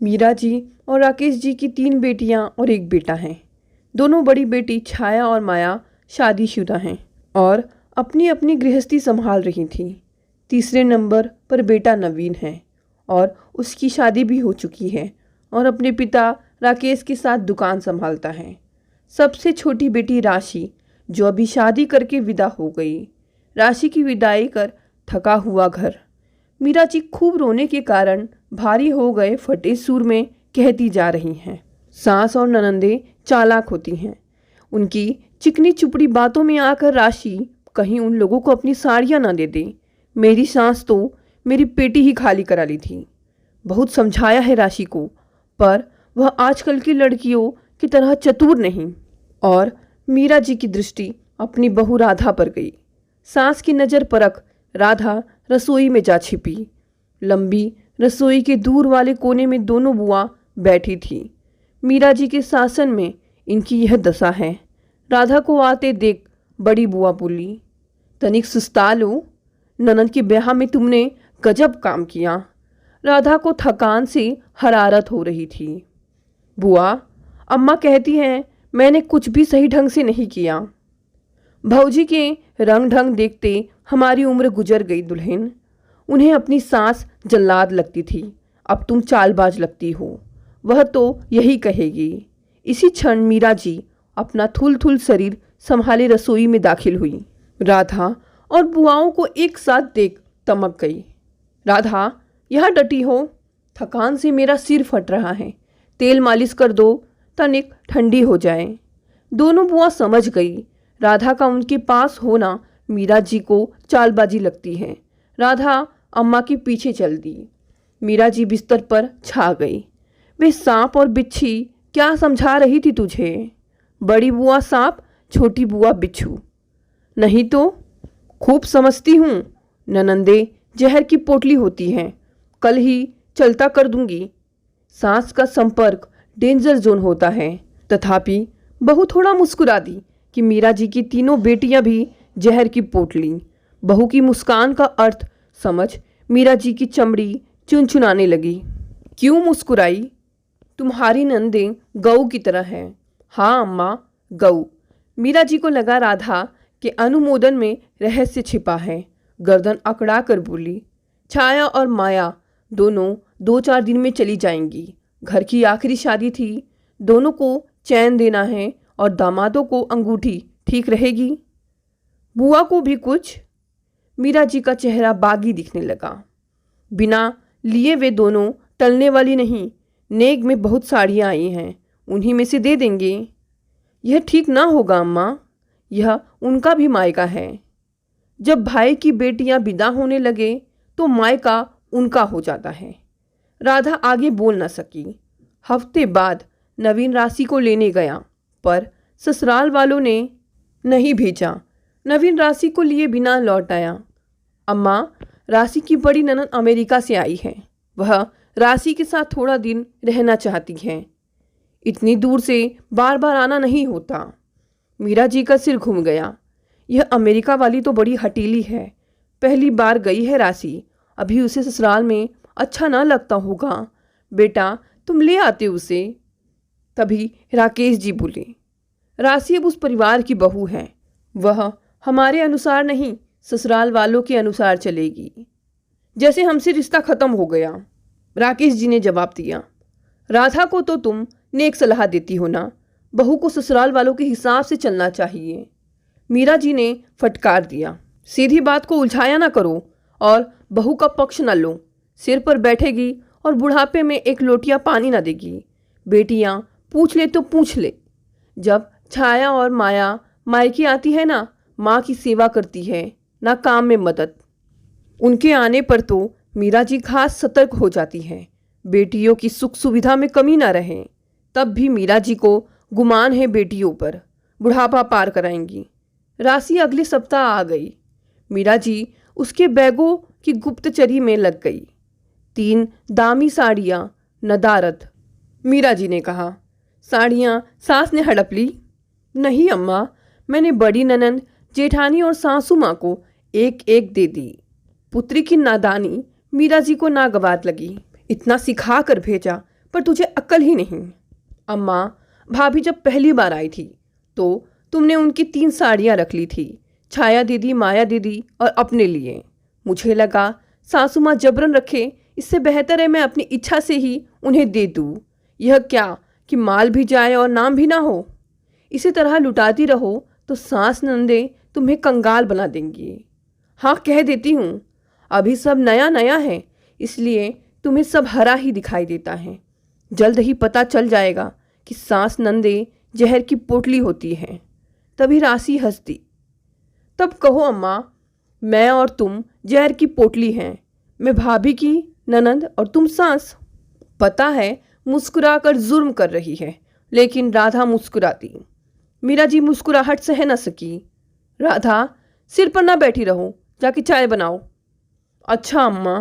मीरा जी और राकेश जी की 3 बेटियां और 1 बेटा हैं। दोनों बड़ी बेटी छाया और माया शादीशुदा हैं और अपनी अपनी गृहस्थी संभाल रही थीं। तीसरे नंबर पर बेटा नवीन है और उसकी शादी भी हो चुकी है और अपने पिता राकेश के साथ दुकान संभालता है। सबसे छोटी बेटी राशि जो अभी शादी करके विदा हो गई। राशि की विदाई कर थका हुआ घर। मीरा जी खूब रोने के कारण भारी हो गए फटे सुर में कहती जा रही हैं। सास और ननंदे चालाक होती हैं। उनकी चिकनी चुपड़ी बातों में आकर राशि कहीं उन लोगों को अपनी साड़ियाँ ना दे दे। मेरी सास तो मेरी पेटी ही खाली करा ली थी। बहुत समझाया है राशि को, पर वह आजकल की लड़कियों की तरह चतुर नहीं। और मीरा जी की दृष्टि अपनी बहू राधा पर गई। सास की नज़र परख राधा रसोई में जा छिपी। लंबी रसोई के दूर वाले कोने में दोनों बुआ बैठी थी। मीरा जी के शासन में इनकी यह दशा है। राधा को आते देख बड़ी बुआ बोली, तनिक सुस्ता लो, ननद के ब्याह में तुमने गजब काम किया। राधा को थकान से हरारत हो रही थी। बुआ, अम्मा कहती हैं मैंने कुछ भी सही ढंग से नहीं किया। भौजी के रंग ढंग देखते हमारी उम्र गुजर गई दुल्हन। उन्हें अपनी सास जल्लाद लगती थी, अब तुम चालबाज लगती हो, वह तो यही कहेगी। इसी क्षण मीरा जी अपना थुल थुल शरीर संभाले रसोई में दाखिल हुई। राधा और बुआओं को एक साथ देख तमक गई। राधा, यह डटी हो? थकान से मेरा सिर फट रहा है, तेल मालिश कर दो, तनिक ठंडी हो जाए। दोनों बुआ समझ गई राधा का उनके पास होना मीरा जी को चालबाजी लगती है। राधा अम्मा के पीछे चल दी। मीरा जी बिस्तर पर छा गई। वे सांप और बिच्छी क्या समझा रही थी तुझे? बड़ी बुआ सांप, छोटी बुआ बिच्छू। नहीं तो खूब समझती हूँ। ननंदे जहर की पोटली होती हैं, कल ही चलता कर दूंगी। सांस का संपर्क डेंजर जोन होता है। तथापि बहू थोड़ा मुस्कुरा दी कि मीरा जी की तीनों बेटियां भी जहर की पोटली। बहू की मुस्कान का अर्थ समझ मीरा जी की चमड़ी चुनचुनाने लगी। क्यों मुस्कुराई? तुम्हारी नंदे गऊ की तरह है। हाँ अम्मा, गऊ। मीरा जी को लगा राधा के अनुमोदन में रहस्य छिपा है। गर्दन अकड़ा कर बोली, छाया और माया दोनों 2-4 दिन में चली जाएंगी। घर की आखिरी शादी थी, दोनों को चैन देना है और दामादों को अंगूठी ठीक रहेगी। बुआ को भी कुछ? मीरा जी का चेहरा बागी दिखने लगा। बिना लिए वे दोनों टलने वाली नहीं। नेक में बहुत साड़ियाँ आई हैं, उन्हीं में से दे देंगे। यह ठीक ना होगा अम्मा, यह उनका भी मायका है। जब भाई की बेटियां विदा होने लगे तो मायका उनका हो जाता है। राधा आगे बोल न सकी। हफ्ते बाद नवीन राशि को लेने गया, पर ससुराल वालों ने नहीं भेजा। नवीन राशि को लिए बिना लौट आया। अम्मा, राशि की बड़ी ननद अमेरिका से आई है। वह राशि के साथ थोड़ा दिन रहना चाहती है। इतनी दूर से बार बार आना नहीं होता। मीरा जी का सिर घूम गया। यह अमेरिका वाली तो बड़ी हटीली है। पहली बार गई है राशि, अभी उसे ससुराल में अच्छा ना लगता होगा। बेटा, तुम ले आते उसे। तभी राकेश जी बोले, राशि अब उस परिवार की बहू है, वह हमारे अनुसार नहीं, ससुराल वालों के अनुसार चलेगी। जैसे हमसे रिश्ता खत्म हो गया। राकेश जी ने जवाब दिया, राधा को तो तुम नेक सलाह देती हो ना, बहू को ससुराल वालों के हिसाब से चलना चाहिए। मीरा जी ने फटकार दिया, सीधी बात को उलझाया ना करो और बहू का पक्ष न लो। सिर पर बैठेगी और बुढ़ापे में एक लोटिया पानी ना देगी। बेटियां पूछ ले तो पूछ ले। जब छाया और माया मायके आती है ना, माँ की सेवा करती है, ना काम में मदद। उनके आने पर तो मीरा जी खास सतर्क हो जाती है, बेटियों की सुख सुविधा में कमी ना रहे। तब भी मीरा जी को गुमान है बेटियों पर, बुढ़ापा पार कराएंगी। राशि अगले सप्ताह आ गई। मीरा जी उसके बैगों की गुप्तचरी में लग गई। 3 दामी साड़ियाँ नदारद। मीरा जी ने कहा, साड़ियाँ सास ने हड़प ली? नहीं अम्मा, मैंने बड़ी ननंद, जेठानी और सासू माँ को एक एक दे दी। पुत्री की नादानी मीरा जी को नागवार लगी। इतना सिखा कर भेजा, पर तुझे अक्ल ही नहीं। अम्मा, भाभी जब पहली बार आई थी तो तुमने उनकी 3 साड़ियाँ रख ली थी, छाया दीदी, माया दीदी और अपने लिए। मुझे लगा सासू माँ जबरन रखे, इससे बेहतर है मैं अपनी इच्छा से ही उन्हें दे दूँ। यह क्या कि माल भी जाए और नाम भी ना हो। इसी तरह लुटाती रहो तो सास नंदे तुम्हें कंगाल बना देंगी। हाँ, कह देती हूँ, अभी सब नया नया है, इसलिए तुम्हें सब हरा ही दिखाई देता है। जल्द ही पता चल जाएगा कि सास नंदे जहर की पोटली होती है। तभी राशि हंस दी। तब कहो अम्मा, मैं और तुम जहर की पोटली हैं। मैं भाभी की ननंद और तुम सास। पता है मुस्कुराकर जुर्म कर रही है, लेकिन राधा मुस्कुराती। मीरा जी मुस्कुराहट सह न सकी। राधा, सिर पर ना बैठी रहो, जाके चाय बनाओ। अच्छा अम्मा।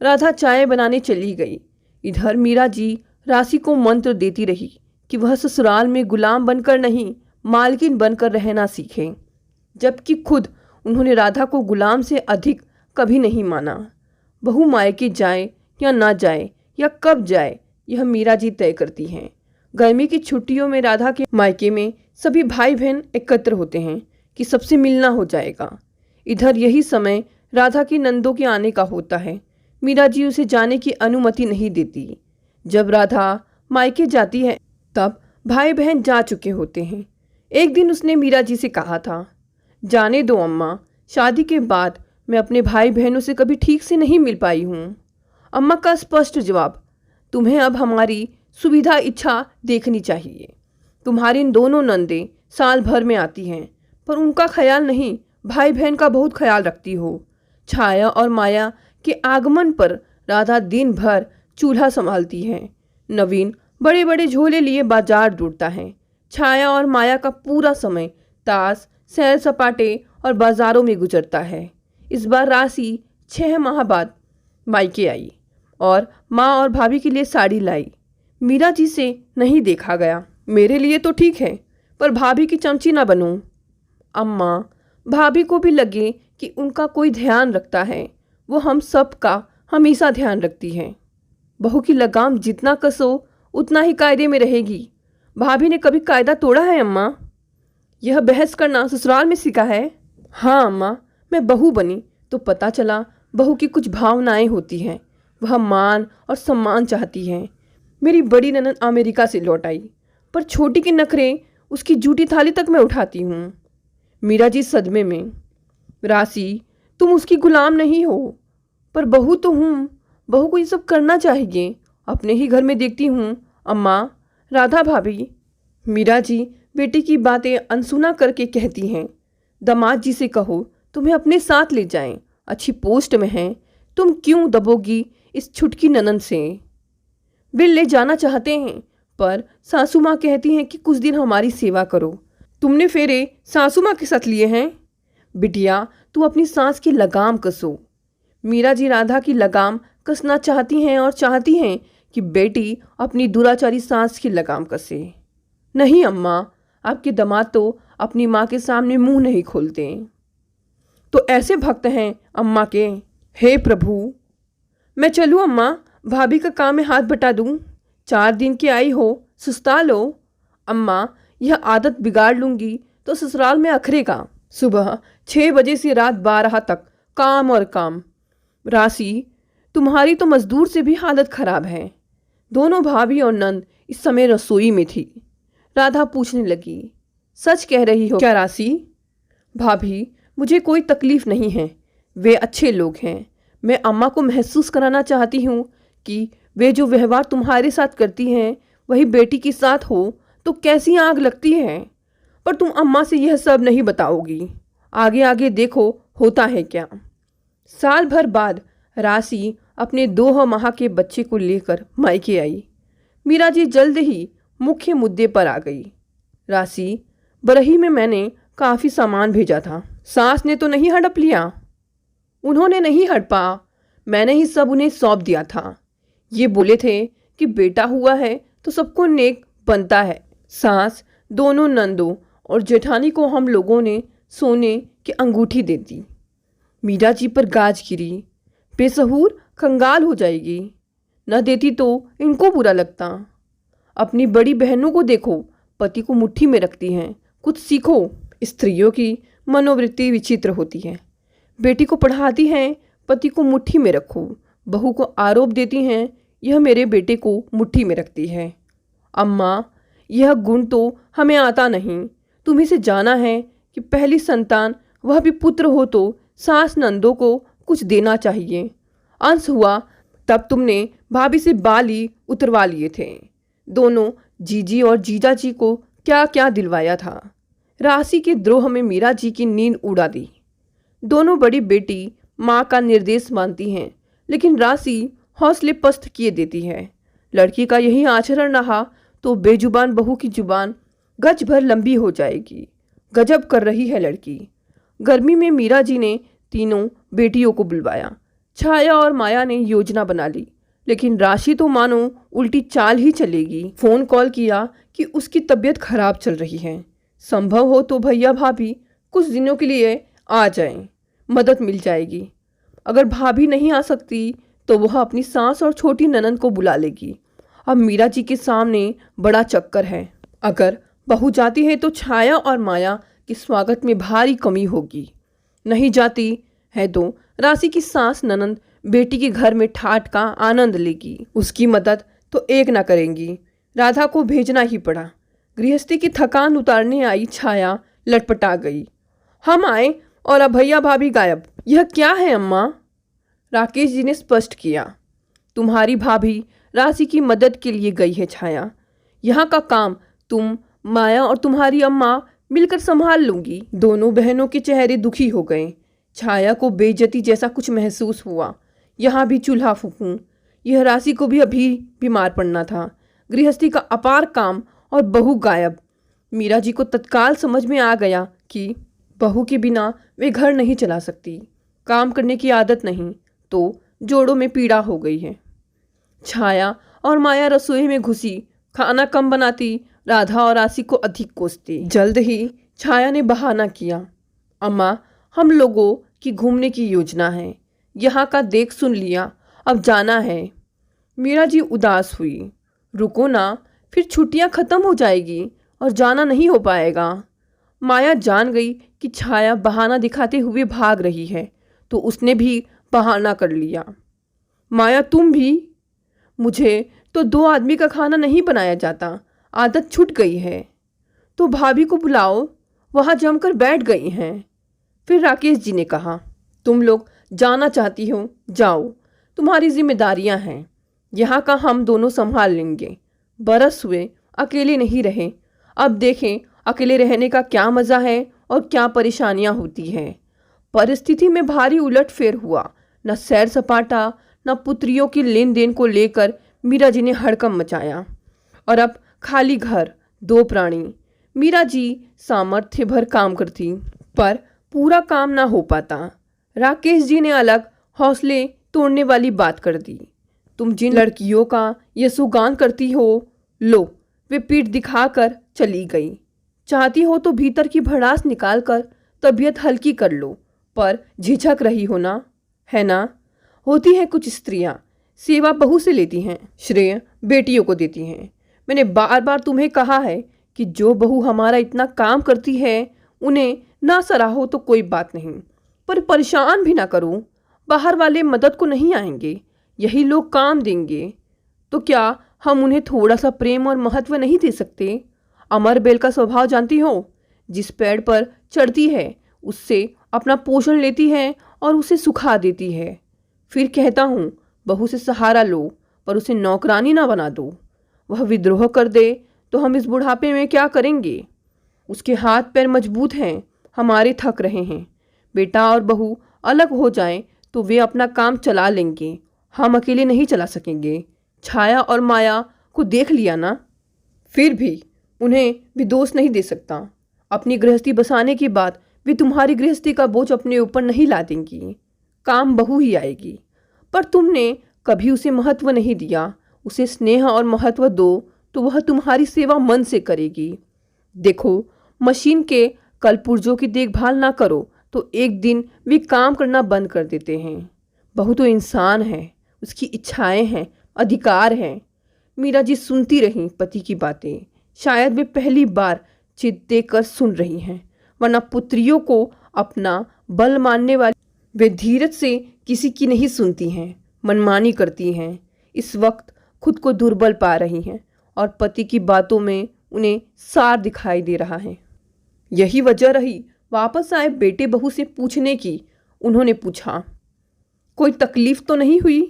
राधा चाय बनाने चली गई। इधर मीरा जी राशि को मंत्र देती रही कि वह ससुराल में गुलाम बनकर नहीं, मालकिन बनकर रहना सीखे, जबकि खुद उन्होंने राधा को गुलाम से अधिक कभी नहीं माना। बहू मायके जाए या ना जाए या कब जाए, यह मीरा जी तय करती हैं। गर्मी की छुट्टियों में राधा के मायके में सभी भाई बहन एकत्र होते हैं कि सबसे मिलना हो जाएगा। इधर यही समय राधा की नंदों के आने का होता है। मीरा जी उसे जाने की अनुमति नहीं देती। जब राधा मायके जाती है तब भाई बहन जा चुके होते हैं। एक दिन उसने मीरा जी से कहा था, जाने दो अम्मा, शादी के बाद मैं अपने भाई बहनों से कभी ठीक से नहीं मिल पाई हूँ। अम्मा का स्पष्ट जवाब, तुम्हें अब हमारी सुविधा इच्छा देखनी चाहिए। तुम्हारी दोनों नंदे साल भर में आती हैं, पर उनका ख्याल नहीं, भाई बहन का बहुत ख्याल रखती हो। छाया और माया के आगमन पर राधा दिन भर चूल्हा संभालती है। नवीन बड़े बड़े झोले लिए बाजार दौड़ता है। छाया और माया का पूरा समय ताश, सैर सपाटे और बाजारों में गुजरता है। इस बार राशि 6 माह बाद मायके आई और माँ और भाभी के लिए साड़ी लाई। मीरा जी से नहीं देखा गया। मेरे लिए तो ठीक है, पर भाभी की चमची ना बनूं। अम्मा, भाभी को भी लगे कि उनका कोई ध्यान रखता है, वो हम सब का हमेशा ध्यान रखती है। बहू की लगाम जितना कसो उतना ही कायदे में रहेगी। भाभी ने कभी कायदा तोड़ा है अम्मा? यह बहस करना ससुराल में सीखा है? हाँ अम्मा, मैं बहू बनी तो पता चला बहू की कुछ भावनाएं होती हैं। वह मान और सम्मान चाहती है। मेरी बड़ी ननद अमेरिका से लौट आई, पर छोटी की नखरे उसकी जूठी थाली तक मैं उठाती हूँ। मीरा जी सदमे में। राशि, तुम उसकी गुलाम नहीं हो, पर बहू तो हूँ। बहू को ये सब करना चाहिए। अपने ही घर में देखती हूँ अम्मा। राधा भाभी। मीरा जी बेटी की बातें अनसुना करके कहती हैं, दामाद जी से कहो तुम्हें अपने साथ ले जाएं, अच्छी पोस्ट में हैं, तुम क्यों दबोगी इस छुटकी ननद से? वे ले जाना चाहते हैं, पर सासू माँ कहती हैं कि कुछ दिन हमारी सेवा करो। तुमने फेरे सासू माँ के साथ लिए हैं? बिटिया, तू अपनी सास की लगाम कसो। मीरा जी राधा की लगाम कसना चाहती हैं और चाहती हैं कि बेटी अपनी दुराचारी सास की लगाम कसे। नहीं अम्मा, आपके दामाद तो अपनी माँ के सामने मुंह नहीं खोलते। तो ऐसे भक्त हैं अम्मा के। हे प्रभु, मैं चलूँ अम्मा? भाभी का काम में हाथ बटा दूँ? 4 दिन की आई हो, सुस्ता लो। अम्मा, यह आदत बिगाड़ लूँगी तो ससुराल में अखरेगा। सुबह 6 बजे से रात 12 तक काम और काम। राशि, तुम्हारी तो मजदूर से भी हालत खराब है। दोनों भाभी और नंद इस समय रसोई में थी। राधा पूछने लगी, सच कह रही हो क्या राशि? भाभी, मुझे कोई तकलीफ नहीं है, वे अच्छे लोग हैं। मैं अम्मा को महसूस कराना चाहती हूँ कि वे जो व्यवहार तुम्हारे साथ करती हैं वही बेटी के साथ हो तो कैसी आग लगती है। पर तुम अम्मा से यह सब नहीं बताओगी। आगे आगे देखो होता है क्या। साल भर बाद राशि अपने 2 माह के बच्चे को लेकर मायके आई। मीरा जी जल्द ही मुख्य मुद्दे पर आ गई। राशि, बरही में मैंने काफ़ी सामान भेजा था, सास ने तो नहीं हड़प लिया? उन्होंने नहीं हड़पा, मैंने ही सब उन्हें सौंप दिया था। ये बोले थे कि बेटा हुआ है तो सबको नेक बनता है। सास, दोनों नंदों और जेठानी को हम लोगों ने सोने की अंगूठी दे दी। मीरा जी पर गाज गिरी। बेसहूर कंगाल हो जाएगी। न देती तो इनको बुरा लगता। अपनी बड़ी बहनों को देखो, पति को मुट्ठी में रखती हैं। कुछ सीखो। स्त्रियों की मनोवृत्ति विचित्र होती है। बेटी को पढ़ाती हैं, पति को मुट्ठी में रखो। बहू को आरोप देती हैं, यह मेरे बेटे को मुट्ठी में रखती है। अम्मा, यह गुण तो हमें आता नहीं। तुम्हें से जाना है कि पहली संतान, वह भी पुत्र हो तो सास नंदों को कुछ देना चाहिए। अंश हुआ तब तुमने भाभी से बाली उतरवा लिए थे। दोनों जीजी और जीजा जी को क्या क्या दिलवाया था। राशि के द्रोह में मीरा जी की नींद उड़ा दी। दोनों बड़ी बेटी माँ का निर्देश मानती हैं, लेकिन राशि हौसले पस्त किए देती है। लड़की का यही आचरण रहा तो बेजुबान बहू की जुबान गज भर लंबी हो जाएगी। गजब कर रही है लड़की। गर्मी में मीरा जी ने तीनों बेटियों को बुलवाया। छाया और माया ने योजना बना ली, लेकिन राशि तो मानो उल्टी चाल ही चलेगी। फोन कॉल किया कि उसकी तबीयत खराब चल रही है, संभव हो तो भैया भाभी कुछ दिनों के लिए आ जाएं, मदद मिल जाएगी। अगर भाभी नहीं आ सकती तो वह अपनी सास और छोटी ननंद को बुला लेगी। अब मीरा जी के सामने बड़ा चक्कर है। अगर बहू जाती है तो छाया और माया के स्वागत में भारी कमी होगी। नहीं जाती है तो राशि की सास ननंद बेटी के घर में ठाट का आनंद लेगी। उसकी मदद तो एक ना करेंगी। राधा को भेजना ही पड़ा। गृहस्थी की थकान उतारने आई छाया लटपटा गई। हम आए और अब भैया भाभी गायब। यह क्या है अम्मा? राकेश जी ने स्पष्ट किया। तुम्हारी भाभी राशि की मदद के लिए गई है छाया। यहाँ का काम तुम, माया और तुम्हारी अम्मा मिलकर संभाल लूंगी। दोनों बहनों के चेहरे दुखी हो गए। छाया को बेइज्जती जैसा कुछ महसूस हुआ। यहाँ भी चूल्हा फूकूं, यह राशि को भी अभी बीमार पड़ना था। गृहस्थी का अपार काम और बहू गायब। मीरा जी को तत्काल समझ में आ गया कि बहू के बिना वे घर नहीं चला सकती। काम करने की आदत नहीं तो जोड़ों में पीड़ा हो गई है। छाया और माया रसोई में घुसी। खाना कम बनाती, राधा और राशि को अधिक कोसती। जल्द ही छाया ने बहाना किया, अम्मा हम लोगों की घूमने की योजना है, यहाँ का देख सुन लिया, अब जाना है। मीरा जी उदास हुई। रुको ना, फिर छुट्टियाँ खत्म हो जाएगी और जाना नहीं हो पाएगा। माया जान गई कि छाया बहाना दिखाते हुए भाग रही है तो उसने भी बहाना कर लिया। माया तुम भी? मुझे तो 2 आदमी का खाना नहीं बनाया जाता, आदत छूट गई है। तो भाभी को बुलाओ, वहाँ जमकर बैठ गई हैं। फिर राकेश जी ने कहा, तुम लोग जाना चाहती हो जाओ, तुम्हारी जिम्मेदारियां हैं, यहाँ का हम दोनों संभाल लेंगे। बरस हुए अकेले नहीं रहे, अब देखें अकेले रहने का क्या मज़ा है और क्या परेशानियां होती हैं। परिस्थिति में भारी उलटफेर हुआ। न सैर सपाटा न पुत्रियों के लेन देन को लेकर मीरा जी ने हड़कंप मचाया। और अब खाली घर, 2 प्राणी। मीरा जी सामर्थ्य भर काम करती पर पूरा काम ना हो पाता। राकेश जी ने अलग हौसले तोड़ने वाली बात कर दी। तुम जिन लड़कियों का ये सुगान करती हो, लो वे पीठ दिखाकर चली गई। चाहती हो तो भीतर की भड़ास निकाल कर तबीयत हल्की कर लो, पर झिझक रही हो ना, है ना? होती है कुछ स्त्रियां, सेवा बहू से लेती हैं, श्रेय बेटियों को देती हैं। मैंने बार बार तुम्हें कहा है कि जो बहू हमारा इतना काम करती है उन्हें ना सराहो तो कोई बात नहीं, पर परेशान भी ना करो। बाहर वाले मदद को नहीं आएंगे, यही लोग काम देंगे, तो क्या हम उन्हें थोड़ा सा प्रेम और महत्व नहीं दे सकते? अमर बेल का स्वभाव जानती हो, जिस पेड़ पर चढ़ती है उससे अपना पोषण लेती है और उसे सुखा देती है। फिर कहता हूँ बहू से सहारा लो, पर उसे नौकरानी ना बना दो। वह विद्रोह कर दे तो हम इस बुढ़ापे में क्या करेंगे? उसके हाथ पैर मजबूत हैं, हमारे थक रहे हैं। बेटा और बहू अलग हो जाएं तो वे अपना काम चला लेंगे, हम अकेले नहीं चला सकेंगे। छाया और माया को देख लिया ना। फिर भी उन्हें भी दोष नहीं दे सकता। अपनी गृहस्थी बसाने के बाद वे तुम्हारी गृहस्थी का बोझ अपने ऊपर नहीं ला देंगी, काम बहू ही आएगी। पर तुमने कभी उसे महत्व नहीं दिया। उसे स्नेह और महत्व दो तो वह तुम्हारी सेवा मन से करेगी। देखो, मशीन के कलपुर्जों की देखभाल ना करो तो एक दिन वे काम करना बंद कर देते हैं। बहू तो इंसान है, उसकी इच्छाएं हैं, अधिकार है। मीरा जी सुनती रहीं पति की बातें। शायद वे पहली बार चित देकर सुन रही हैं, वरना पुत्रियों को अपना बल मानने वाली वे धीरज से किसी की नहीं सुनती हैं, मनमानी करती हैं। इस वक्त खुद को दुर्बल पा रही हैं और पति की बातों में उन्हें सार दिखाई दे रहा है। यही वजह रही वापस आए बेटे बहू से पूछने की। उन्होंने पूछा, कोई तकलीफ तो नहीं हुई?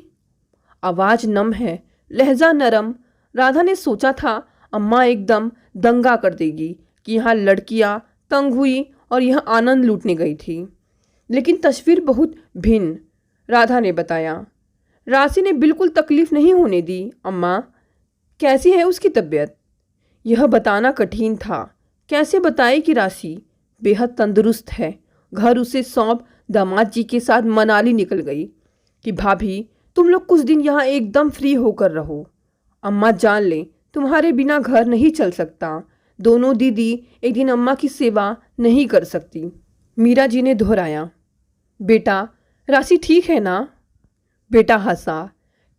आवाज नम है, लहजा नरम। राधा ने सोचा था अम्मा एकदम दंगा कर देगी कि यहाँ लड़कियाँ तंग हुई और यह आनंद लूटने गई थी, लेकिन तस्वीर बहुत भिन्न। राधा ने बताया, राशि ने बिल्कुल तकलीफ नहीं होने दी। अम्मा, कैसी है उसकी तबीयत? यह बताना कठिन था। कैसे बताए कि राशि बेहद तंदुरुस्त है। घर उसे सौंप दामाद जी के साथ मनाली निकल गई कि भाभी तुम लोग कुछ दिन यहाँ एकदम फ्री होकर रहो। अम्मा जान लें तुम्हारे बिना घर नहीं चल सकता। दोनों दीदी एक दिन अम्मा की सेवा नहीं कर सकती। मीरा जी ने दोहराया, बेटा राशि ठीक है ना? बेटा हंसा,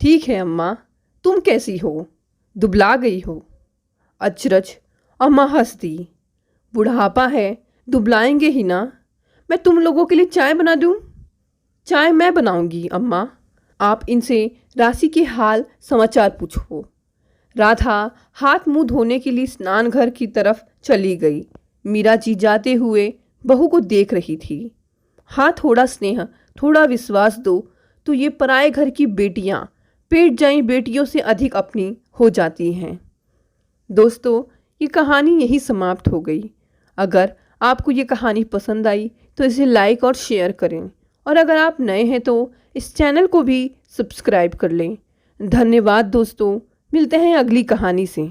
ठीक है अम्मा, तुम कैसी हो? दुबला गई हो? अचरज, अम्मा हंस दी। बुढ़ापा है, दुबलाएंगे ही ना। मैं तुम लोगों के लिए चाय बना दूं? चाय मैं बनाऊंगी अम्मा। आप इनसे राशि के हाल समाचार पूछो। राधा हाथ मुंह धोने के लिए स्नान घर की तरफ चली गई। मीरा जी जाते हुए बहू को देख रही थी। हाँ, थोड़ा स्नेह, थोड़ा विश्वास दो तो ये पराए घर की बेटियां पेट जाई बेटियों से अधिक अपनी हो जाती हैं। दोस्तों, ये कहानी यही समाप्त हो गई। अगर आपको ये कहानी पसंद आई तो इसे लाइक और शेयर करें, और अगर आप नए हैं तो इस चैनल को भी सब्सक्राइब कर लें। धन्यवाद दोस्तों, मिलते हैं अगली कहानी से।